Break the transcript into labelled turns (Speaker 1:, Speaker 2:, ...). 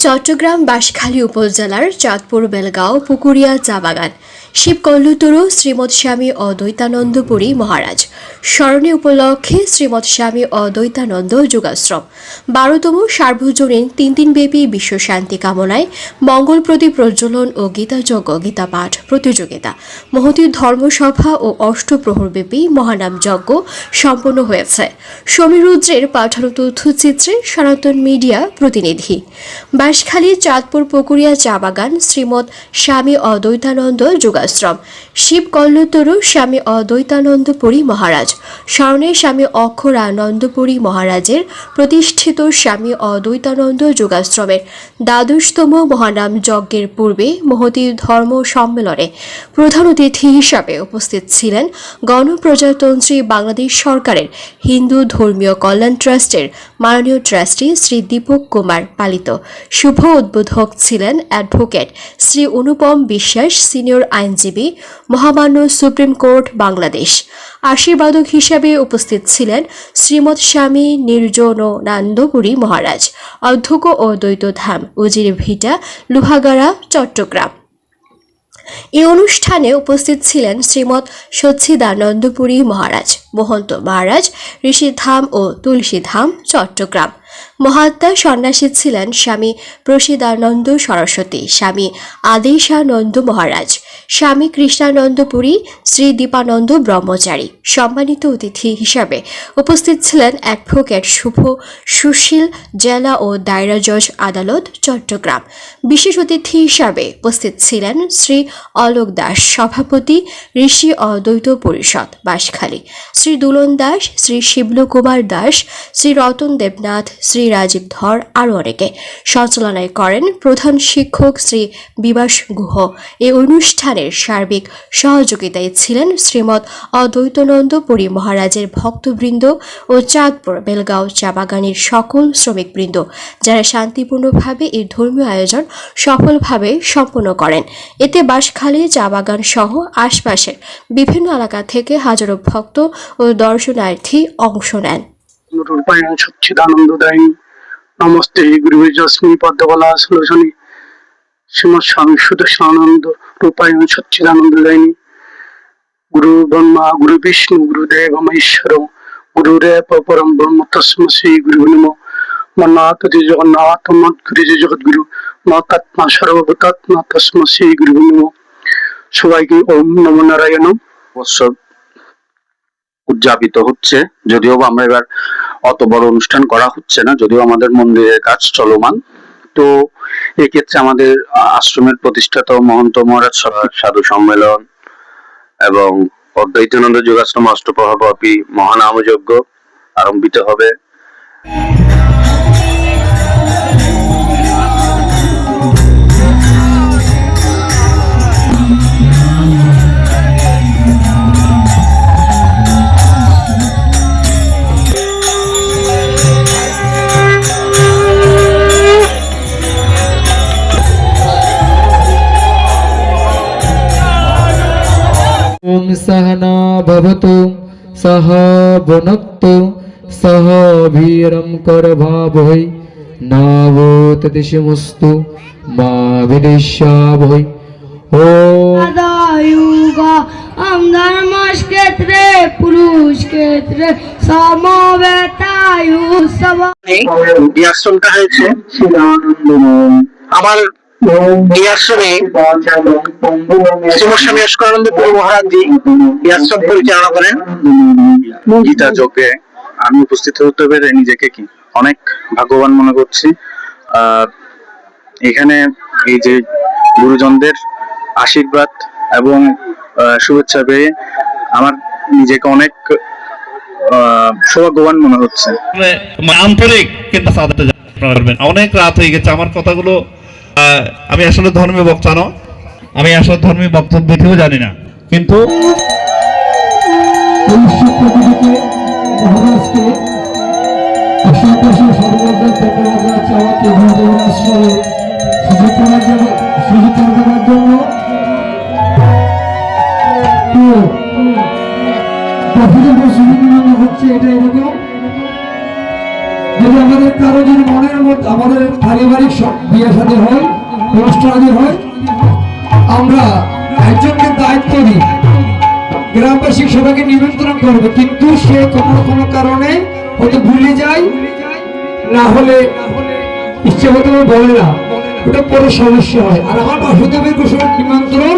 Speaker 1: চট্টগ্রাম বাঁশখালী উপজেলার চাঁদপুর বেলগাঁও পুকুরিয়া চা বাগান শিবকল্লুতরু শ্রীমৎ স্বামী অদ্বৈতানন্দপুরী মহারাজ স্মরণে উপলক্ষে শ্রীমৎ স্বামী অদ্বৈতানন্দ যোগাশ্রম 12তম সার্বজনীন 3 দিনব্যাপী বিশ্ব শান্তি কামনায় মঙ্গল প্রদীপ প্রজ্বলন ও গীতাযজ্ঞ গীতাপাঠ প্রতিযোগিতা মহতী ধর্মসভা ও অষ্টপ্রহরব্যাপী মহানাম যজ্ঞ সম্পন্ন হয়েছে। সমীরুদ্রের পাঠানো তথ্যচিত্রে সনাতন মিডিয়া প্রতিনিধি। বাঁশখালী চাঁদপুর পুকুরিয়া চা বাগান শ্রীমৎ স্বামী অদ্বৈতানন্দ যোগাশ্রম শিবকল্লুতরু স্বামী অদ্বৈতানন্দপুরী মহারাজ স্মরণে স্বামী অক্ষরানন্দপুরী মহারাজের প্রতিষ্ঠিত স্বামী অদ্বৈতানন্দ যোগাশ্রমের 12তম মহানাম যজ্ঞের পূর্বে মহতী ধর্ম সম্মেলনে প্রধান অতিথি হিসাবে উপস্থিত ছিলেন গণপ্রজাতন্ত্রী বাংলাদেশ সরকারের হিন্দু ধর্মীয় কল্যাণ ট্রাস্টের মাননীয় ট্রাস্টি শ্রী দীপক কুমার পালিত। শুভ উদ্বোধক ছিলেন অ্যাডভোকেট শ্রী অনুপম বিশ্বাস, সিনিয়র আইনজীবী, মহামান্য সুপ্রিম কোর্ট বাংলাদেশ। আশীর্বাদক হিসাবে উপস্থিত ছিলেন শ্রীমৎ স্বামী নির্জনানন্দপুরী মহারাজ, অধ্যক্ষ ও দ্বৈতধাম উজির ভিটা, লোহাগাড়া, চট্টগ্রাম। এই অনুষ্ঠানে উপস্থিত ছিলেন শ্রীমৎ সচ্চিদানন্দপুরী মহারাজ, মহন্ত মহারাজ, ঋষিধাম ও তুলসীধাম, চট্টগ্রাম। মহাত্মা সন্ন্যাসী ছিলেন স্বামী প্রসিদানন্দ সরস্বতী, স্বামী আদেশানন্দ মহারাজ, স্বামী কৃষ্ণানন্দপুরী, শ্রী দীপানন্দ ব্রহ্মচারী। সম্মানিত অতিথি হিসাবে উপস্থিত ছিলেন অ্যাডভোকেট শুভ সুশীল, জেলা ও দায়রা জজ আদালত, চট্টগ্রাম। বিশেষ অতিথি হিসাবে উপস্থিত ছিলেন শ্রী অলোক দাস, সভাপতি, ঋষি অদ্বৈত পরিষদ, বাঁশখালী, শ্রী দুলন দাস, শ্রী শিবলু কুমার দাস, শ্রী রতন দেবনাথ, শ্রী রাজীব ধর, আরও অনেকে। সঞ্চালনায় করেন প্রধান শিক্ষক শ্রী বিবাস গুহ। এই অনুষ্ঠানের সার্বিক সহযোগিতায় ছিলেন শ্রীমৎ অদ্বৈতানন্দপুরী মহারাজের ভক্তবৃন্দ ও চাঁদপুর বেলগাঁও চা বাগানের সকল শ্রমিকবৃন্দ, যারা শান্তিপূর্ণভাবে এই ধর্মীয় আয়োজন সফলভাবে সম্পন্ন করেন। এতে বাঁশখালী চা বাগান সহ আশপাশের বিভিন্ন এলাকা থেকে হাজারো ভক্ত ও দর্শনার্থী অংশ নেন।
Speaker 2: রূপায়ণ সচ্চিদানন্দদায়িনী নমস্তে গুরুবে যস্মি পদ্মবালা সুলোচনী শ্রীমৎ স্বামী সুদর্শনানন্দ রূপায়ণ সচ্চিদানন্দদায়িনী। গুরু ব্রহ্মা গুরু বিষ্ণু গুরুদেব মহেশ্বর গুরুরেব পরম ব্রহ্ম তস্মৈ শ্রী গুরু নমঃ। মন্নাথ জগন্নাথ মদ্গুরু জগদ্গুরু মতাত্মা সর্বভূতাত্মা তস্মৈ শ্রী গুরু নমঃ। সবাইকে ওম নমো নারায়ণ।
Speaker 3: উৎসব উদযাপিত হচ্ছে, যদিও আমরা এবার অত বড় অনুষ্ঠান করা হচ্ছে না, যদিও আমাদের মন্দিরের কাজ চলমান। তো এক্ষেত্রে আমাদের আশ্রমের প্রতিষ্ঠাতা মহন্ত মহারাজ সাধু সম্মেলন এবং অদ্বৈতানন্দ যোগাশ্রম অষ্টপ্রহরব্যাপী মহানাম যজ্ঞ আরম্ভিত হবে।
Speaker 4: ओम सहना भवतु सह भुनक्तु सह वीरं करभावहै नावोतदिशमस्तु मा विदिशावहै।
Speaker 5: हम धर्मक्षेत्रे पुरुष क्षेत्रे समवेतायु सब।
Speaker 2: এই আশ্রমটা হয়েছে আমার এই আশ্রমে শ্রীমৎ স্বামী অক্ষরানন্দপুরী মহারাজ জি এই আশ্রম পরিচালনা করেন।
Speaker 3: গীতা যজ্ঞে আমি উপস্থিত হতে পেরে নিজেকে কি অনেক ভাগ্যবান মনে করছি। এখানে এই যে গুরুজনদের আশীর্বাদ এবং শুভেচ্ছা পেয়ে আমার নিজেকে অনেক সৌভাগ্যবান মনে হচ্ছে।
Speaker 6: আন্তরিক কিন্তু অনেক রাত হয়ে গেছে। আমার কথাগুলো আমি আসলে ধর্মীয় বক্তা নয়, আমি আসলে ধর্মীয় বক্তব্য দিতেও জানি না, কিন্তু
Speaker 4: যদি আমাদের কারো যদি মনের মধ্যে আমাদের পারিবারিক বিয়ে শাদী হয়, অনুষ্ঠান আদি হয়, আমরা একজনকে দায়িত্ব দিই গ্রামবাসী সবাইকে নিমন্ত্রণ করবে, কিন্তু সে কোনো কারণে হয়তো ভুলে যায়, না হলে ইচ্ছে মতো বলে না, ওটা পরে সমস্যা হয়। আর আমার বাসুদেবের গোসল নিমন্ত্রণ